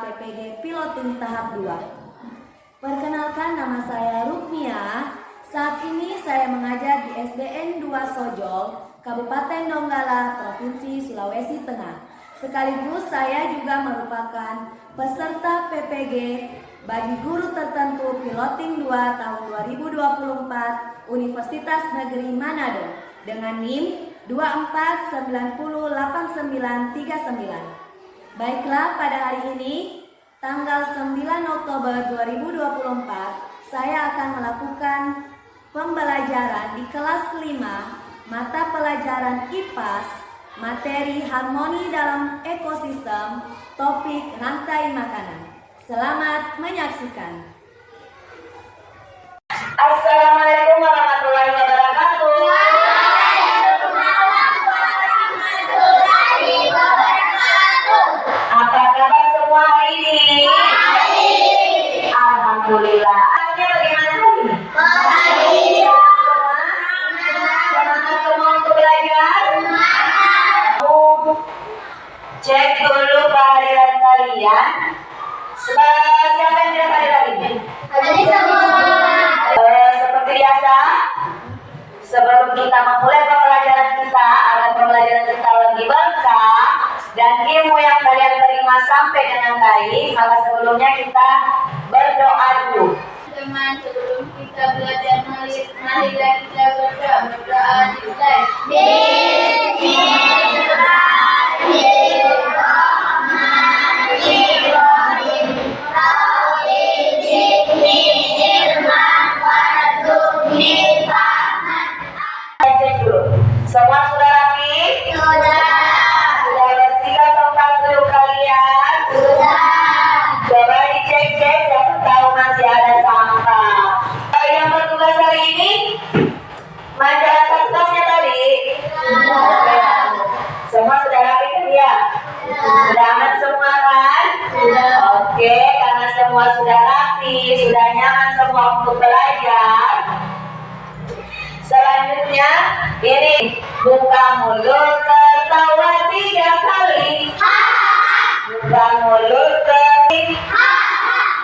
PPG Piloting Tahap 2. Perkenalkan, nama saya Rukmia. Saat ini saya mengajar di SDN 2 Sojol, Kabupaten Donggala, Provinsi Sulawesi Tengah. Sekaligus saya juga merupakan peserta PPG bagi guru tertentu Piloting 2 tahun 2024 Universitas Negeri Manado dengan NIM 24908939. Baiklah, pada hari ini tanggal 9 Oktober 2024 saya akan melakukan pembelajaran di kelas 5 mata pelajaran IPAS, materi harmoni dalam ekosistem, topik rantai makanan. Selamat menyaksikan. Assalamualaikum warahmatullahi wabarakatuh. Apa kabar semua hari ini? Alhamdulillah. Bagaimana ini? Semangat semua untuk belajar? Cek dulu kehadiran kalian. Siapa yang tidak hadir hari ini? Seperti biasa, sebelum kita memulai pembelajaran kita, agar pembelajaran kita lebih berkah dan ilmu yang kalian terima sampai dengan baik, maka sebelumnya kita berdoa dulu. Teman, sebelum kita belajar, marilah kita berdoa dimulai. Semua sudah rapi? Sudah bersihkan tempat duduk kalian? Sudah. Coba dicek-cek, siapa tahu masih ada sampah. Yang bertugas hari ini majalah kertasnya tadi? Sudah. Semua sudah rapi kan ya? Sudah aman semua kan? Sudah. Oke, karena semua sudah rapi, sudah nyaman semua untuk belajar. Selanjutnya, ini buka mulut tertawa 3 kali. Buka mulut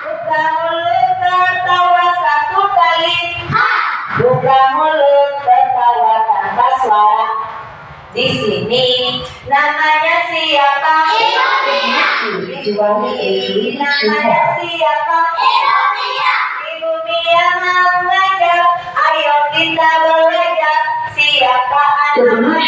buka mulut tertawa 1 kali. Buka mulut tertawa tanpa suara. Di sini namanya siapa? Namanya siapa? Ibu Mia mau ngajar. Ayo kita belajar. Siapa anak?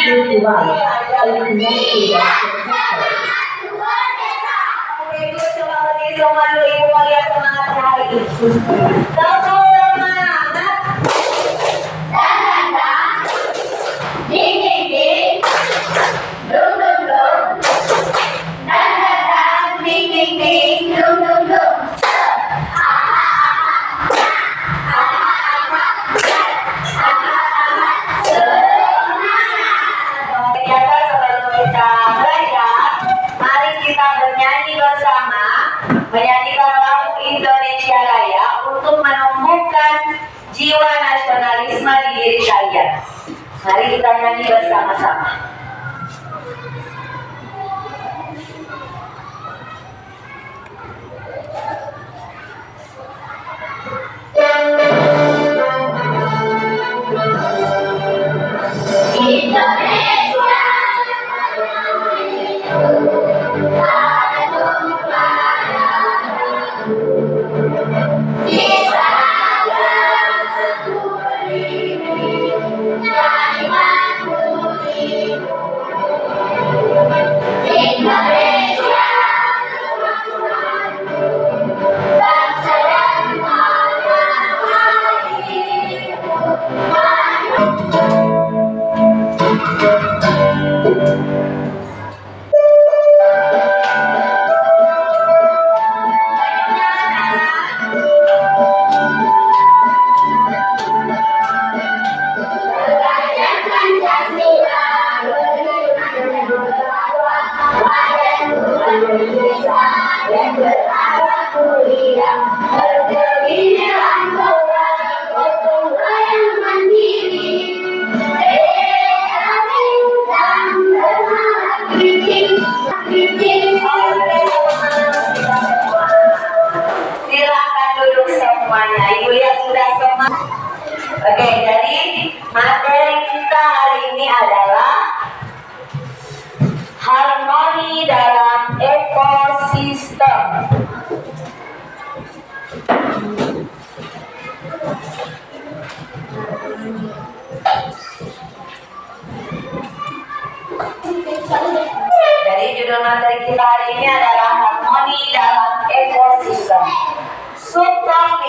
Ibu coba berdiri semua dulu. Ibu mau lihat semangat hari ini. Tepuk semangat. Ding ding ding. Dum dum dum. Ding ding ding. Dum dum dum. Biasa sebelum kita belajar, mari kita bernyanyi bersama, menyanyikan lagu Indonesia Raya untuk menumbuhkan jiwa nasionalisme di diri kalian. Mari kita nyanyi bersama-sama.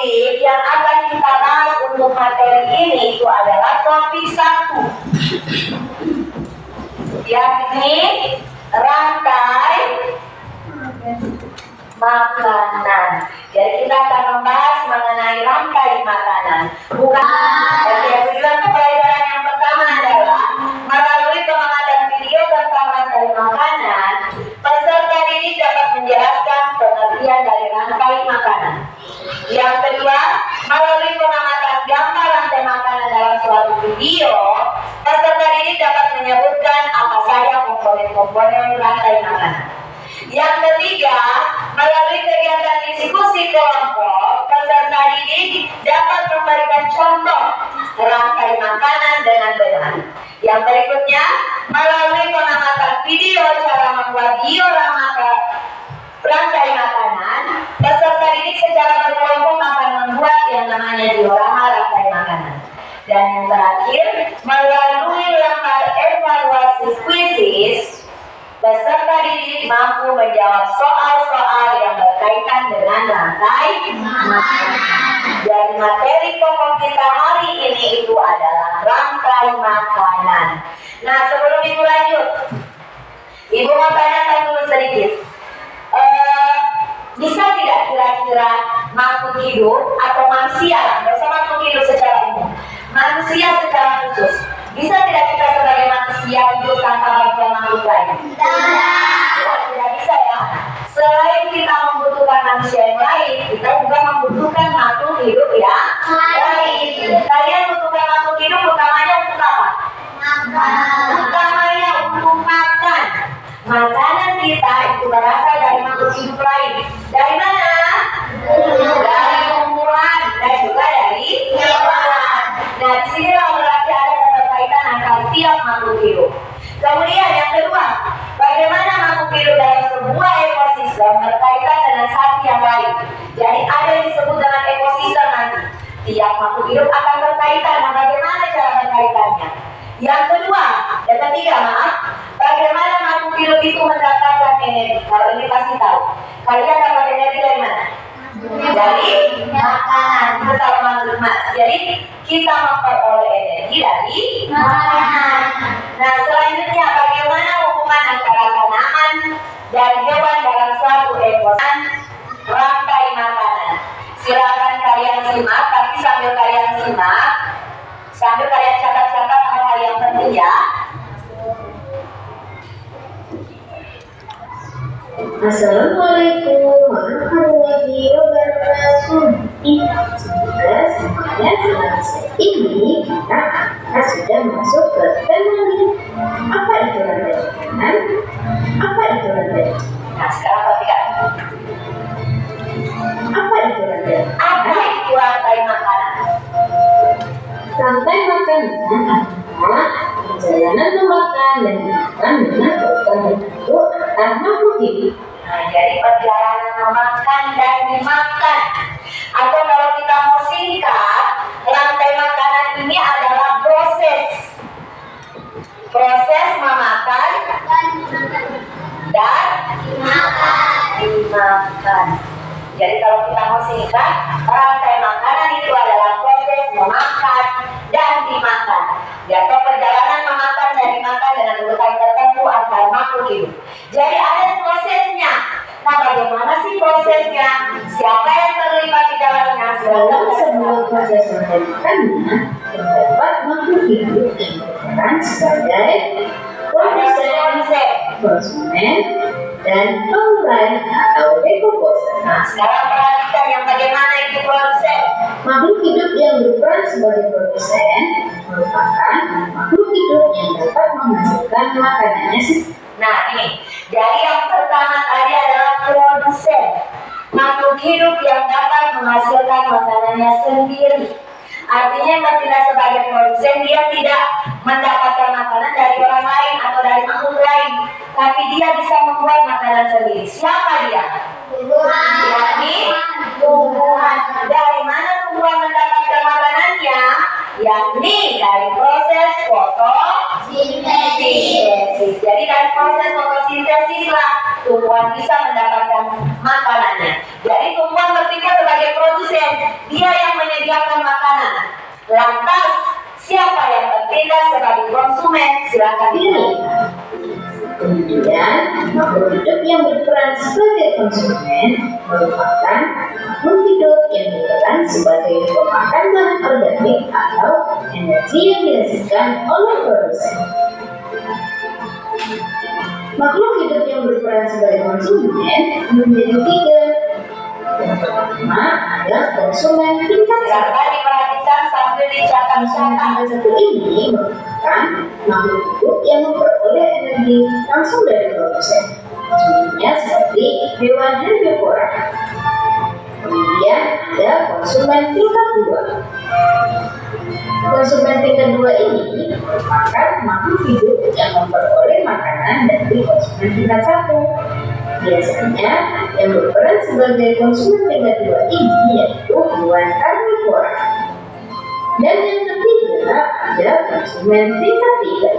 topik yang akan kita bahas untuk materi ini itu adalah topik 1, yakni rantai makanan. Jadi kita akan membahas mengenai rantai makanan. Yang pelajaran yang pertama adalah melalui pengamatan video tentang rantai makanan, peserta didik dapat menjelaskan pengertian dari rantai makanan. Yang kedua, melalui pengamatan gambar rantai makanan dalam suatu video, peserta didik dapat menyebutkan apa saja komponen-komponen rantai makanan. Yang ketiga, melalui kegiatan diskusi kelompok, peserta didik dapat memberikan contoh rantai makanan dengan benar. Yang berikutnya, melalui pengamatan video cara membuat diorama rantai makanan, peserta didik secara berkelompok akan membuat yang namanya diorama rantai makanan. Dan yang terakhir, melalui lembar evaluasi kuisis, peserta didik mampu menjawab soal-soal yang berkaitan dengan rantai makanan. Dan materi pokok kita hari ini itu adalah rantai makanan. Nah, sebelum Ibu lanjut, Ibu mau tanyakan dulu sedikit. Bisa tidak kira-kira makhluk hidup atau manusia, bersama makhluk hidup secara umum, manusia secara khusus, bisa tidak kita sebagai manusia hidup tanpa bantuan makhluk lain? Tidak bisa ya. Selain kita membutuhkan manusia yang lain, kita juga membutuhkan makhluk hidup yang lain. Kalian membutuhkan makhluk hidup utamanya untuk apa? Utamanya untuk makan. Makanan kita itu berasal dari makhluk hidup lain. Dari mana? Dari tumbuhan dan juga dari hewan. Nah, disinilah berarti ada keterkaitan antara tiap makhluk hidup. Kemudian yang kedua, bagaimana makhluk hidup dalam sebuah ekosistem berkaitan dengan satu yang lain. Jadi ada yang disebut dengan ekosistem nanti. Tiap makhluk hidup akan berkaitan. Nah, bagaimana cara berkaitannya? Yang kedua, yang ketiga, bagaimana makhluk hidup itu mendapatkan energi? Kalau ini pasti tahu. Kalian dapat energi dari mana? Dari makanan. Itu kalau makhluk. Jadi kita memperoleh energi dari makanan. Nah, selanjutnya bagaimana hubungan antara tanaman dan hewan dalam suatu ekosistem rantai makanan? Silakan kalian simak, tapi sambil kalian simak, sambil kalian catat-catat hal-hal yang penting ya. Assalamualaikum warahmatullahi wabarakatuh. Semoga semuanya selesai. Ini kita sudah masuk ke tema ini. Apa itu rantai makanan? Apa itu rantai? Nah, sekarang perhatikan. Apa itu rantai? Apa itu rantai makanan? Rantai makanan adalah perjalanan memakan dan dimakan dengan berbagai bentuk antar makhluk hidup. Nah, jadi perjalanan memakan dan dimakan. Atau kalau kita mau singkat, rantai makanan ini adalah proses memakan dan dimakan. Jadi kalau kita mau singkat, rantai makanan itu adalah proses memakan dan dimakan. Atau perjalanan memakan dan dimakan dengan urutan tertentu antar makhluk hidup. Jadi ada prosesnya. Nah, bagaimana sih prosesnya? Siapa yang terlibat di dalamnya? Dalam sebuah proses rantai makanan, terdapat makhluk hidup yang berperan sebagai produsen, konsumen, dan pengurang atau dekomposer. Nah, sekarang perhatikan yang bagaimana itu produsen. Makhluk hidup yang berperan sebagai produsen merupakan makhluk hidup yang dapat menghasilkan makanannya sendiri. Nah, ini. Jadi yang pertama tadi adalah produsen. Makhluk hidup yang dapat menghasilkan makanannya sendiri. Artinya yang bertindak sebagai produsen, dia tidak mendapatkan makanan dari orang lain atau dari makhluk lain, tapi dia bisa membuat makanan sendiri. Siapa dia? Yakni tumbuhan. Dari mana tumbuhan mendapatkan makanannya? Yakni dari proses fotosintesis. Jadi dari proses fotosintesis lah tumbuhan bisa mendapatkan makanannya. Jadi tumbuhan bertindak sebagai produsen. Dia yang berperan sebagai konsumen merupakan makhluk hidup yang berperan sebagai pemakan bahan organik atau energi yang dihasilkan oleh produsen. Makhluk hidup yang berperan sebagai konsumen menjadi tiga. Yang pertama adalah konsumen tingkat Silakan diperhatikan sambil dicatat-catat. tingkat satu ini merupakan makhluk hidup yang memperoleh energi langsung dari produsen. Contohnya seperti hewan herbivora. Kemudian ada konsumen tingkat dua. Konsumen tingkat dua ini merupakan makhluk hidup yang memperoleh makanan dari konsumen tingkat satu. Biasanya yang berperan sebagai konsumen tingkat dua ini yaitu hewan karnivora. Dan yang ketiga ada konsumen tingkat tiga.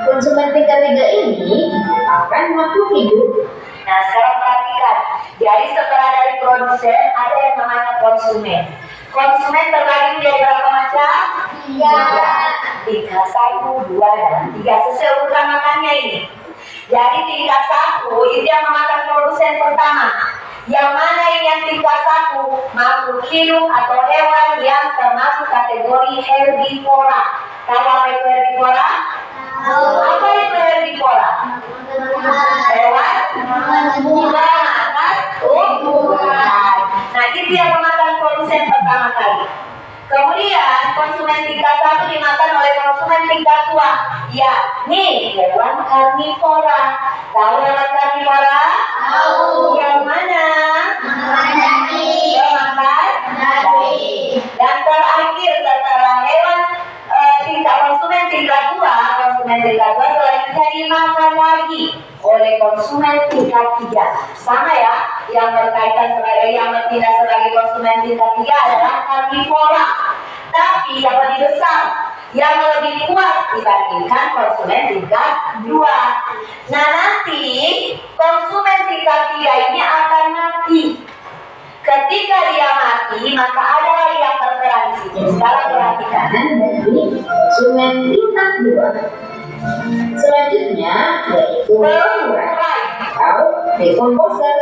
Konsumen tingkat tiga ini merupakan makhluk hidup. Nah, sekarang perhatikan. Jadi setelah dari produsen ada yang namanya konsumen. Konsumen terbagi menjadi berapa macam? Tiga, satu, dua, dan tiga. Sesuai urutan makannya ini. Jadi tingkat satu itu yang memakan produsen pertama. Yang mana ini yang tingkat satu? Makhluk hidup atau hewan yang termasuk kategori herbivora. Tahu apa itu herbivora? Apa itu herbivora? Hewan makan tumbuhan. Nah, itu yang memakan produsen pertama kali. Kemudian konsumen tingkat satu dimakan oleh konsumen tingkat dua, yakni hewan karnivora. Tahu hewan karnivora? Tahu. Yang mana? Makan daging. Yang makan daging. Dan terakhir setelah hewan konsumen tingkat dua selanjutnya dimakan lagi oleh konsumen tingkat tiga. Sama ya, yang berkaitan sebagai yang bertindak sebagai konsumen tingkat tiga adalah karnivora. Tapi yang lebih besar, yang lebih kuat dibandingkan konsumen tingkat dua. Nah, nanti konsumen tingkat tiga ini akan mati. Ketika dia mati, maka ada lagi yang tertera di sini. Sekarang perhatikan. Dari konsumen tingkat dua. Selanjutnya yaitu pengurai atau dekomposer.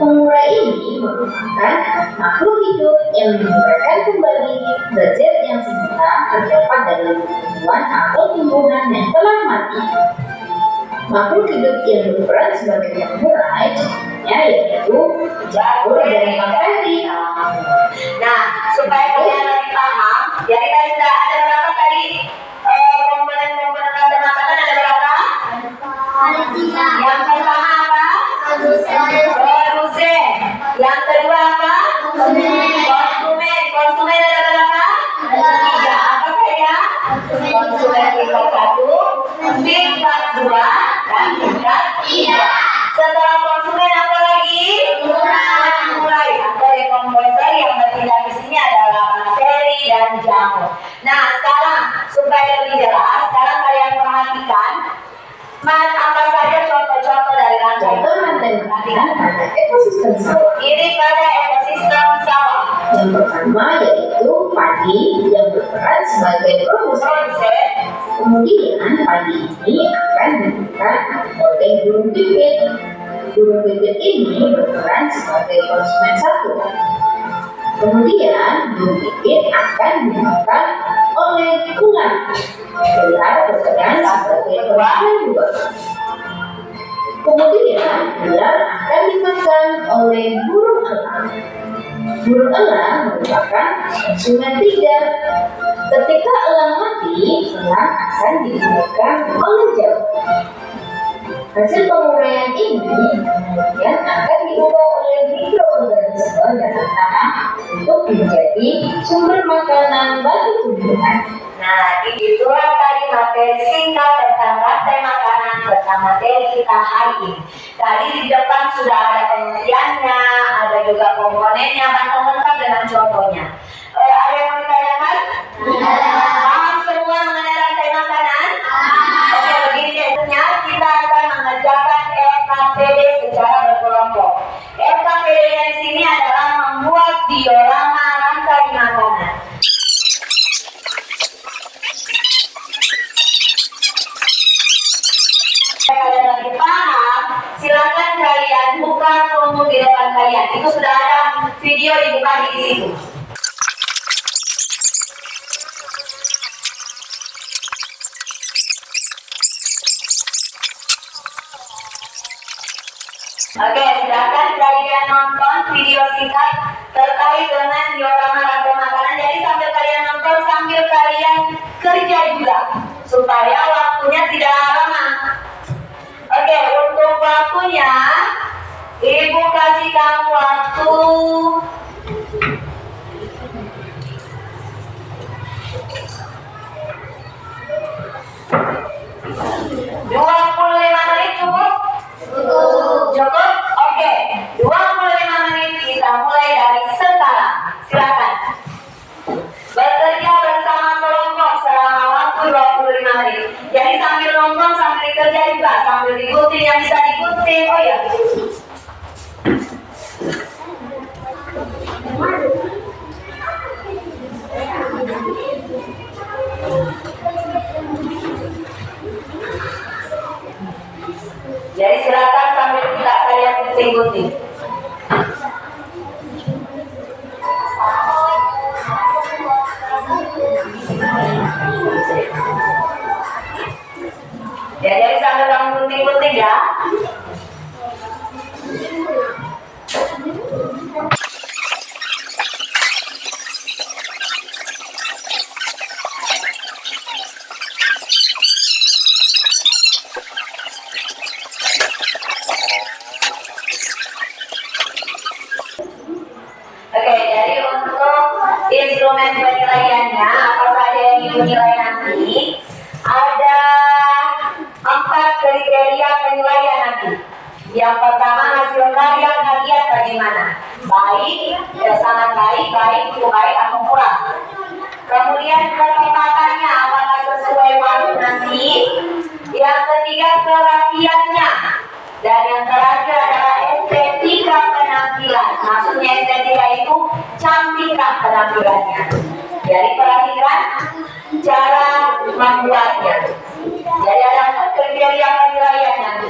Pengurai ini merupakan makhluk hidup yang menguraikan kembali zat yang semula terdapat dalam tumbuhan atau tumbuhan yang telah mati. Makhluk hidup yang berperan sebagai pengurai contohnya yaitu jamur dan bakteri. Nah, supaya kalian lebih paham, jadi tadi sudah ada berapa tadi komponen-komponen ada makanan ada berapa? Yang pertama apa? Produsen. Yang kedua apa? Konsumen. Konsumen ada berapa? Tiga. Apa saja? Konsumen tingkat satu, tingkat dua, dan tingkat tiga. Setelah konsumen apa lagi? Mulai atau dekomposer yang bertindak di sini adalah bakteri dan jamur. Nah, sekarang supaya lebih jelas, sekarang kalian perhatikan apa saja contoh-contoh dari rangkaian. Contoh rantai makanan pada ekosistem sawah. Ini pada ekosistem sawah. Yang pertama yaitu padi yang berperan sebagai produsen. Kemudian padi ini akan dimakan oleh burung pipit. Burung pipit ini berperan sebagai konsumen satu. Kemudian burung pipit akan dimakan oleh ular. Ular berperan sebagai konsumen dua. Kemudian ular akan dimakan oleh burung elang. Burung elang merupakan konsumen tiga. Ketika elang mati, elang akan digunakan oleh jamur. Hasil penguraian ini kemudian akan diubah oleh mikroorganisme dalam tanah untuk menjadi sumber makanan bagi tumbuhan. Nah, itulah tadi materi singkat tentang rantai makanan bersama materi kita hari ini. Tadi di depan sudah ada pengertiannya, ada juga komponennya, bahkan lengkap dengan contohnya. Ada yang mau ditanyakan? Paham semua mengenai rantai makanan? Oke, begini deh. Kita akan mengerjakan LKPD secara berkelompok. LKPD-nya di sini adalah membuat diorama rantai makanan. Kalian lagi paham berkumpul di depan kalian. Itu sudah ada video dibuka di situ. Oke, silakan kalian nonton video singkat terkait dengan diorama rantai makanan. Jadi sambil kalian nonton, sambil kalian kerja juga, supaya waktunya tidak lama. Oke, untuk waktunya, Ibu kasih kamu waktu 25 menit cukup? Cukup? Oke, 25 menit kita mulai dari sekarang. Silakan. Bekerja bersama kelompok selama waktu 25 menit. Jadi sambil nonton, sambil kerja juga, sambil diikuti yang bisa diikuti. Oh ya. Jadi silakan sambil tidak kalian ikuti. Ya, jadi sambil kamu ikuti ya. Oke, jadi untuk instrumen penilaiannya, apa saja yang Ibu nilai nanti, ada 4 kriteria penilaian nanti. Yang pertama, hasil karya kalian bagaimana? Baik, sangat baik, baik, cukup baik, atau kurang. Kemudian ketepatannya, apakah sesuai waktu nanti. Yang ketiga, kerapiannya. Dan yang terakhir adalah estetika penampilan. Maksudnya estetika itu cantikkah penampilannya. Jadi perhatikan cara membuatnya. Jadi ada 4 kriteria penilaian nanti.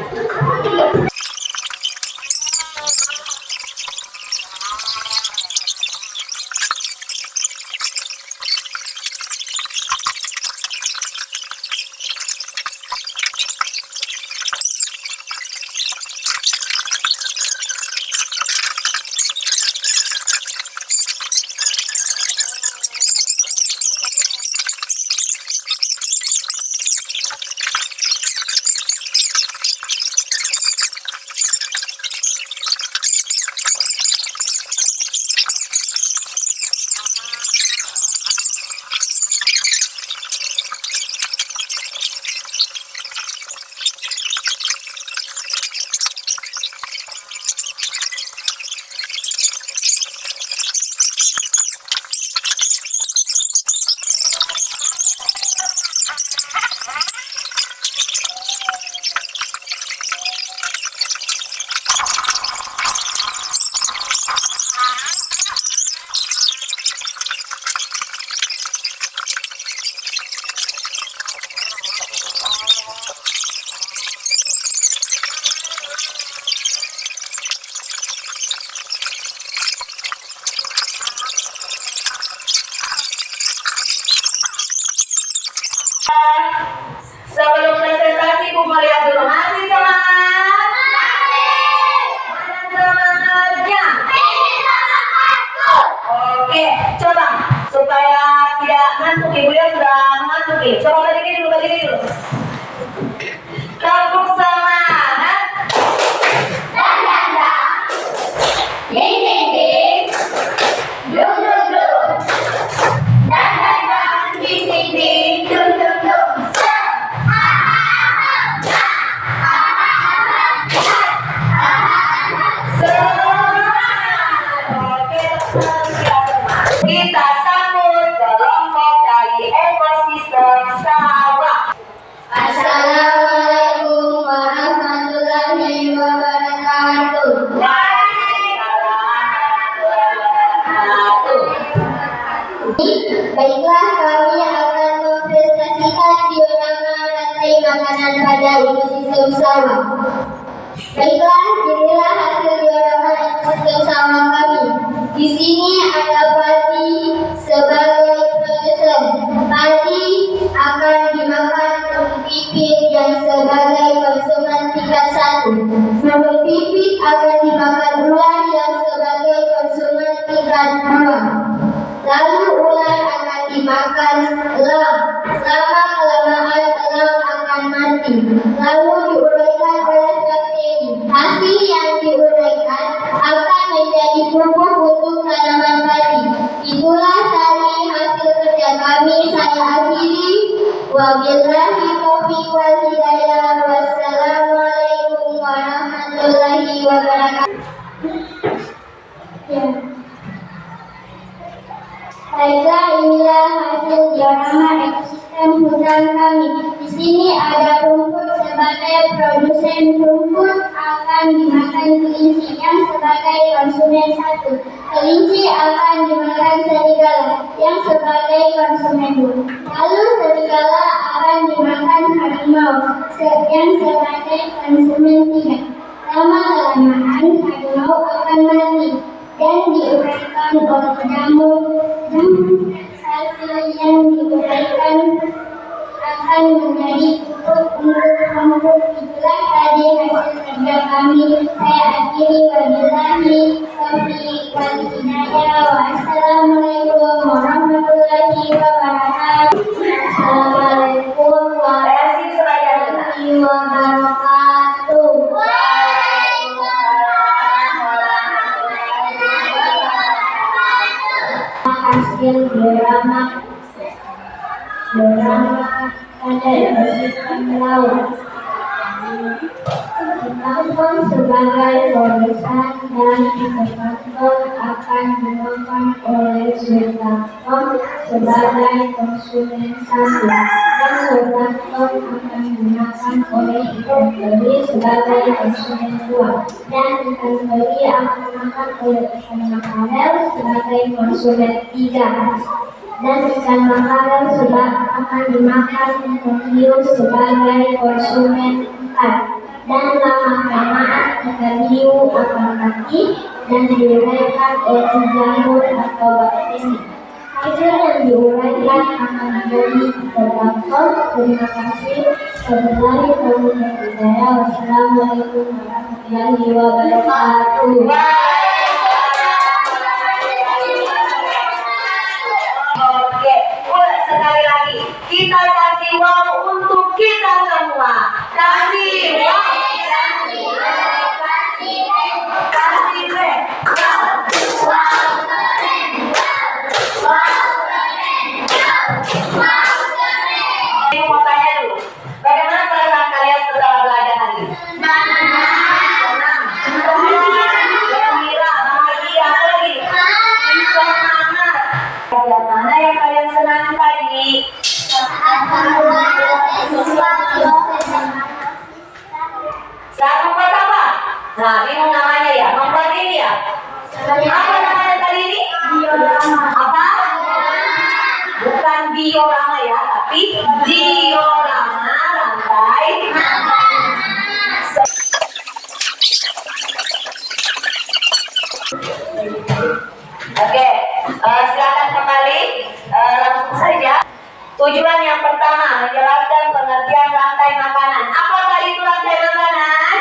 Sebelum presentasi, Bu melihat dulu. Masih semangat? Mana semangatnya? Oke, coba supaya tidak ngantuk. Ibu lihat sudah ngantuk nih. Coba berdiri dulu, berdiri dulu. Tepuk semangat. Ding ding ding. Dung dung dung. Dan ding ding ding. Dung dung dung. Kita sambut kelompok dari ekosistem sawah. Assalamualaikum warahmatullahi wabarakatuh. Baiklah, kami akan mempresentasikan diorama rantai makanan pada ekosistem sawah. Baiklah, inilah hasil diorama tingkat 2. Lalu ular akan dimakan elang. Lama-kelamaan elang akan mati. Lalu diuraikan oleh bakteri. Hasil yang diuraikan akan menjadi pupuk untuk tanaman padi. Itulah tadi hasil kerja kami. Saya akhiri. Wabillahi taufiq wal hidayah. Wassalamualaikum warahmatullahi wabarakatuh. Ya. Baiklah, inilah hasil diorama ekosistem hutan kami. Di sini ada rumput sebagai produsen. Rumput akan dimakan kelinci yang sebagai konsumen satu. Kelinci akan dimakan serigala yang sebagai konsumen dua. Lalu serigala akan dimakan harimau yang sebagai konsumen tiga. Lama-kelamaan harimau akan mati dan diuraikan oleh jamur. Hasil yang diuraikan akan menjadi pupuk untuk rumput. Itulah tadi hasil kerja kami. Saya akhiri. Wabillahi taufiq wal hidayah. Wassalamualaikum warahmatullahi wabarakatuh. Assalamualaikum warahmatullahi wabarakatuh. Hasil diorama pada ekosistem laut. Kita sebagai produsen dan investor akan dimakan oleh Sultan sebagai konsumen satu, dan Sultan akan dimakan oleh ikan peri sebagai konsumen dua, dan ikan peri akan dimakan oleh ikan makarel sebagai konsumen tiga, dan ikan makarel akan dimakan ikan hiu sebagai konsumen empat. Dan lama-kelamaan ikan hiu akan mati dan diuraikan oleh jamur atau bakteri. Hasil yang diuraikan akan menjadi terdapat. Terima kasih. Wabillahi taufiq wal hidayah. Wassalamualaikum warahmatullahi wabarakatuh. Oke, ulang sekali lagi. Kita kasih wow untuk kita semua. Kasih wow. Ini mau tanya dulu, bagaimana perasaan kalian setelah belajar hari ini? Senang, gembira, bahagia, apa lagi? Semangat. Bagian mana yang kalian senangi tadi? Saat membuat apa? Nah, bingung namanya ya, membuat ini ya. Apa namanya tadi ini? Apa? Bukan diorama ya, tapi diorama lantai. Oke, silakan kembali. Langsung saja. Tujuan yang pertama menjelaskan pengertian rantai makanan. Apa tadi itu rantai makanan?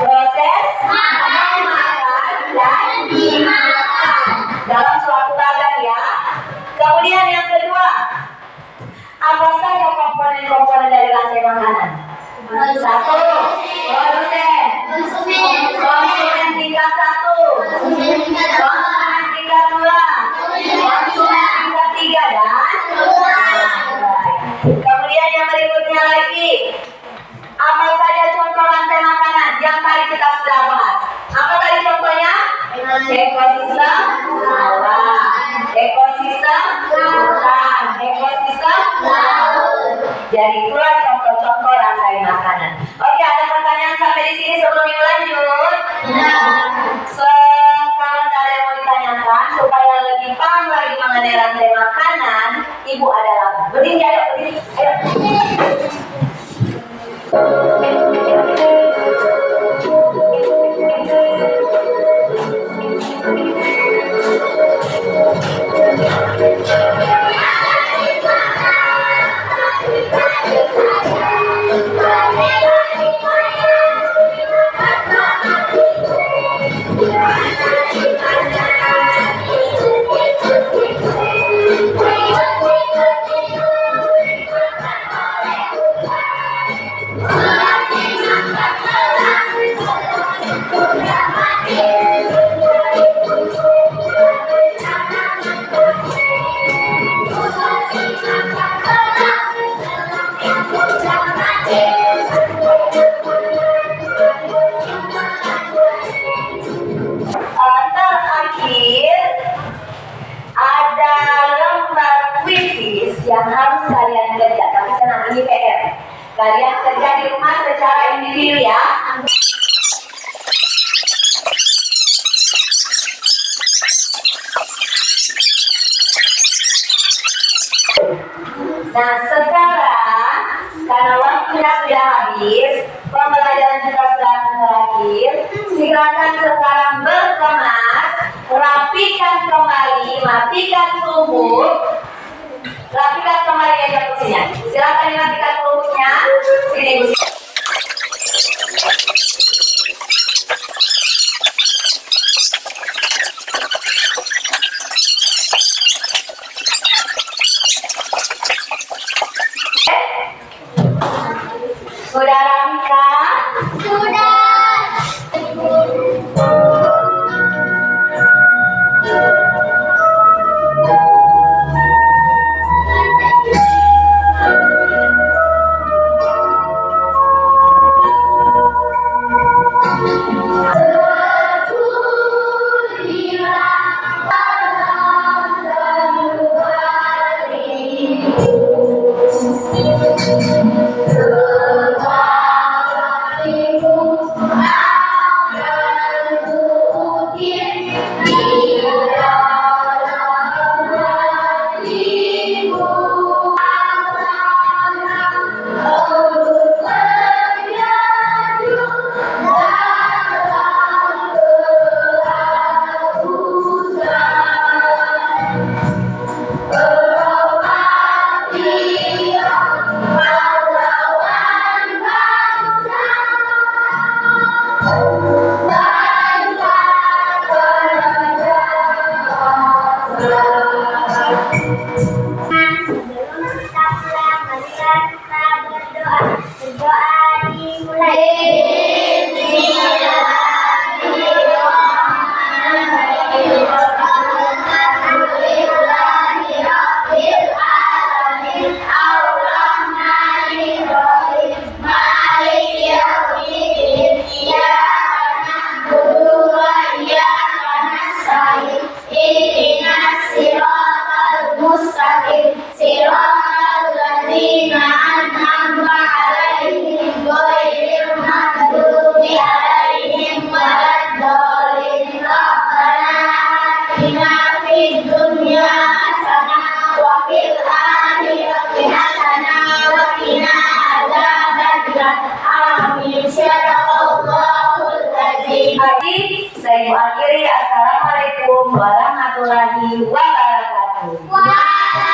Proses memakan dan dimakan dalam suatu badan ya. Kemudian yang kedua, apa saja komponen-komponen dari rantai makanan? Satu, produsen. Konsumen tingkat satu. Konsumen tingkat dua. Konsumen tingkat tiga dan kemudian yang berikutnya lagi, apa saja contoh rantai makanan yang tadi kita sudah bahas? Apa tadi contohnya? Ekosistem alam, ekosistem hutan, ekosistem laut. Jadi itulah contoh-contoh rantai makanan. Oke, ada pertanyaan sampai di sini sebelum ibu lanjut? Sekarang ada yang mau ditanyakan supaya lebih paham lagi mengenai rantai makanan. Ibu adalah berdiri, ayo berdiri, ayo. hadir, silakan sekarang berkemas, rapikan kembali, matikan sumur, rapikan kembali aja kursinya. Silakan dimatikan kursinya. Sini Bu. Sudah rapikan? Saya ibu akhiri. Assalamualaikum warahmatullahi wabarakatuh.